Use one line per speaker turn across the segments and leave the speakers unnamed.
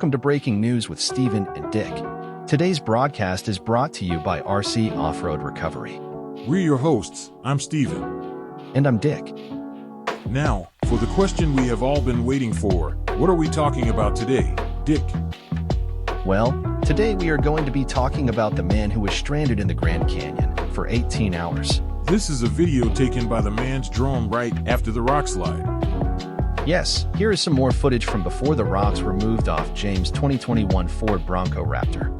welcome to Breaking News with Steven and Dick. Today's broadcast is brought to you by RC Off-Road Recovery.
We're your hosts. I'm Steven.
And I'm Dick.
Now, for the question we have all been waiting for, what are we talking about today, Dick?
Well, today we are going to be talking about the man who was stranded in the Grand Canyon for 18 hours.
This is a video taken by the man's drone right after the rock slide.
Yes, here is some more footage from before the rocks were moved off James' 2021 Ford Bronco Raptor.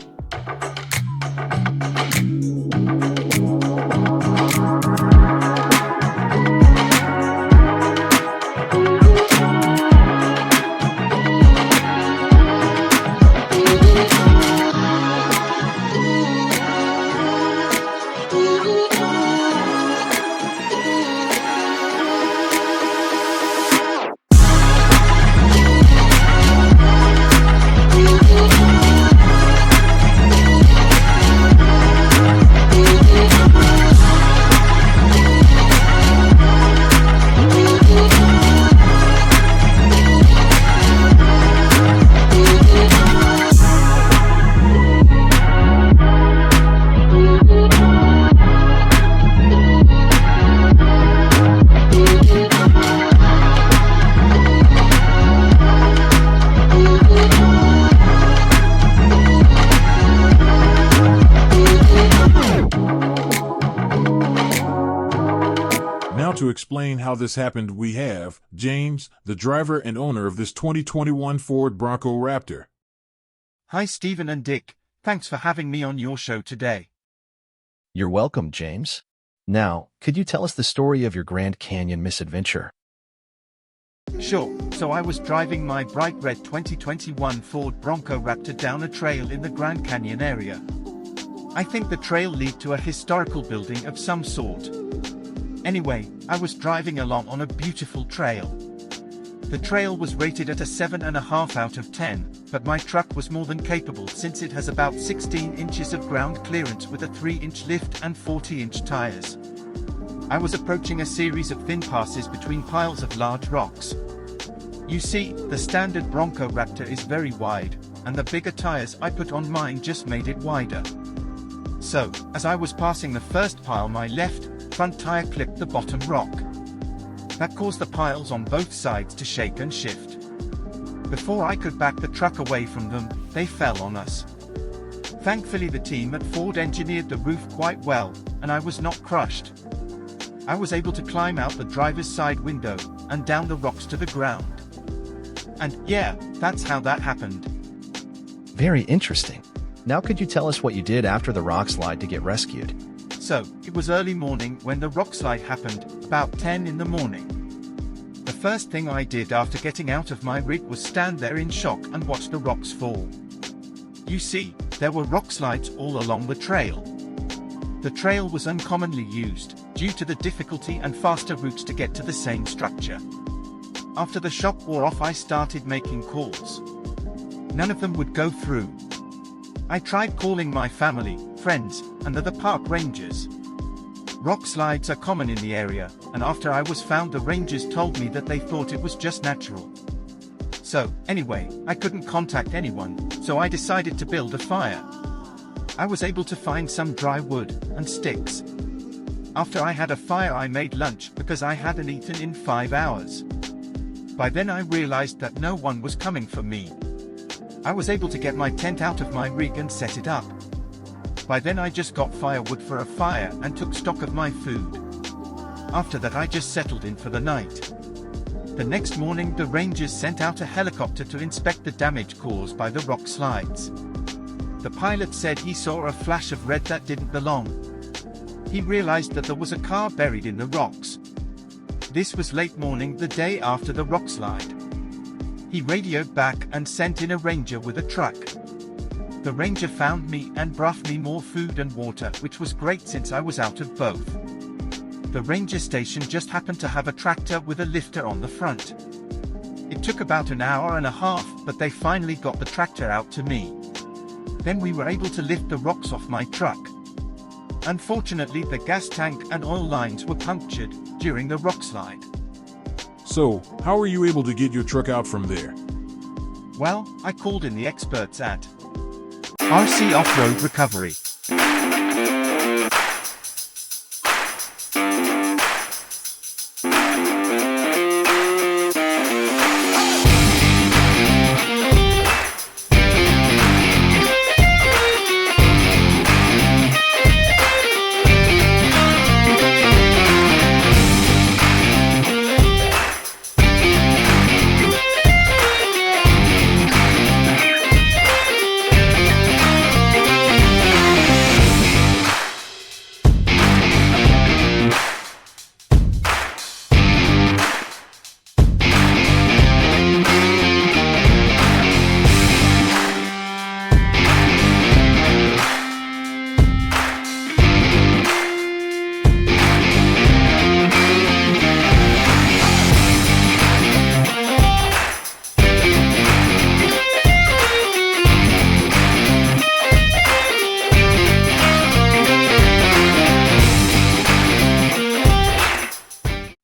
To explain how this happened, we have James, the driver and owner of this 2021 Ford Bronco Raptor.
Hi Steven and Dick, thanks for having me on your show today.
You're welcome, James. Now, could you tell us the story of your Grand Canyon misadventure?
Sure, so I was driving my bright red 2021 Ford Bronco Raptor down a trail in the Grand Canyon area. I think the trail led to a historical building of some sort. Anyway, I was driving along on a beautiful trail. The trail was rated at a 7.5 out of 10, but my truck was more than capable since it has about 16 inches of ground clearance with a 3-inch lift and 40-inch tires. I was approaching a series of thin passes between piles of large rocks. You see, the standard Bronco Raptor is very wide, and the bigger tires I put on mine just made it wider. So, as I was passing the first pile, my left front tire clipped the bottom rock. That caused the piles on both sides to shake and shift. Before I could back the truck away from them, they fell on us. Thankfully, the team at Ford engineered the roof quite well, and I was not crushed. I was able to climb out the driver's side window and down the rocks to the ground. And yeah, that's how that happened.
Very interesting. Now could you tell us what you did after the rock slide to get rescued?
So, it was early morning when the rock slide happened, about 10 in the morning. The first thing I did after getting out of my rig was stand there in shock and watch the rocks fall. You see, there were rock slides all along the trail. The trail was uncommonly used, due to the difficulty and faster routes to get to the same structure. After the shock wore off, I started making calls. None of them would go through. I tried calling my family, friends, and other park rangers. Rock slides are common in the area, and after I was found, the rangers told me that they thought it was just natural. So, anyway, I couldn't contact anyone, so I decided to build a fire. I was able to find some dry wood and sticks. After I had a fire, I made lunch because I hadn't eaten in 5 hours. By then I realized that no one was coming for me. I was able to get my tent out of my rig and set it up. By then I just got firewood for a fire and took stock of my food. After that I just settled in for the night. The next morning the rangers sent out a helicopter to inspect the damage caused by the rock slides. The pilot said he saw a flash of red that didn't belong. He realized that there was a car buried in the rocks. This was late morning the day after the rock slide. He radioed back and sent in a ranger with a truck. The ranger found me and brought me more food and water, which was great since I was out of both. The ranger station just happened to have a tractor with a lifter on the front. It took about an hour and a half, but they finally got the tractor out to me. Then we were able to lift the rocks off my truck. Unfortunately, the gas tank and oil lines were punctured during the rock slide.
So, how were you able to get your truck out from there?
Well, I called in the experts at RC Off-Road Recovery.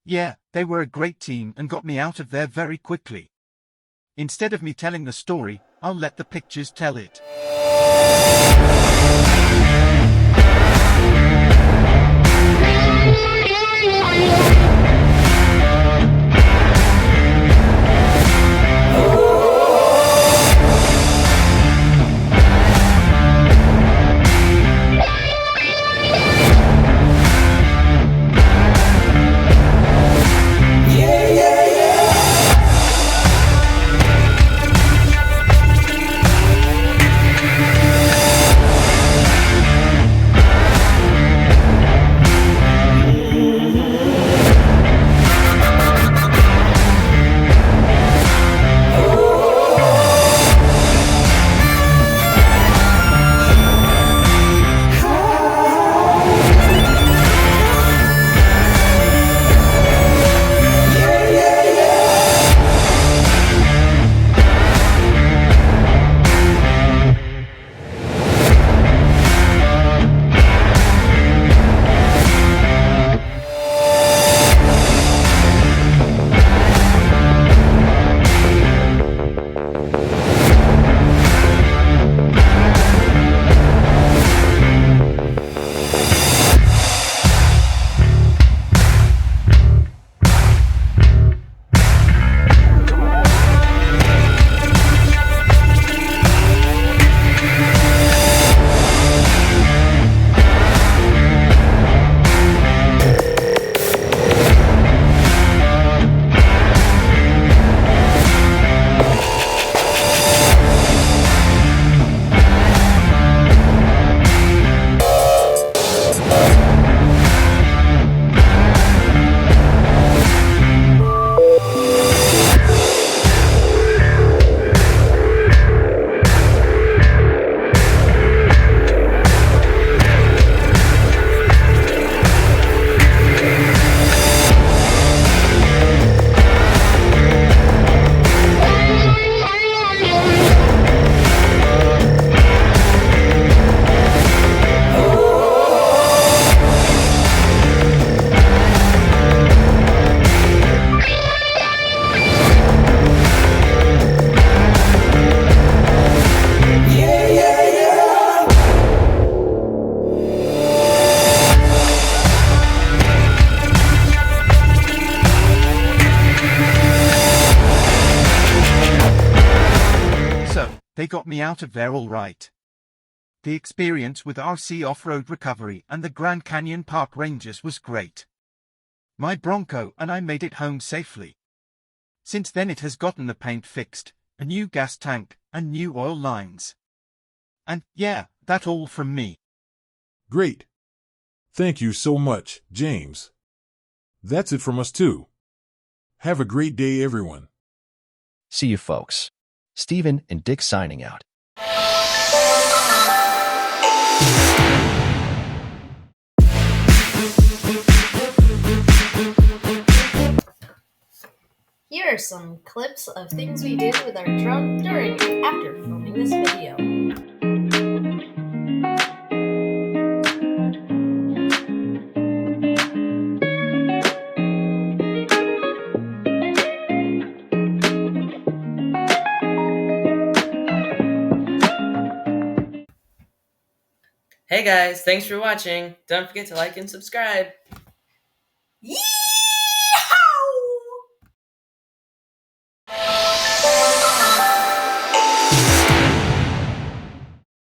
Yeah, they were a great team and got me out of there very quickly. Instead of me telling the story, I'll let the pictures tell it. They got me out of there all right. The experience with RC Off-Road Recovery and the Grand Canyon Park Rangers was great. My Bronco and I made it home safely. Since then it has gotten the paint fixed, a new gas tank, and new oil lines. And yeah, that's all from me.
Great. Thank you so much, James. That's it from us too. Have a great day, everyone.
See you folks. Steven and Dick signing out.
Here are some clips of things we did with our truck during and after filming this video.
Hey guys, thanks for watching. Don't forget to like and subscribe.
Yee!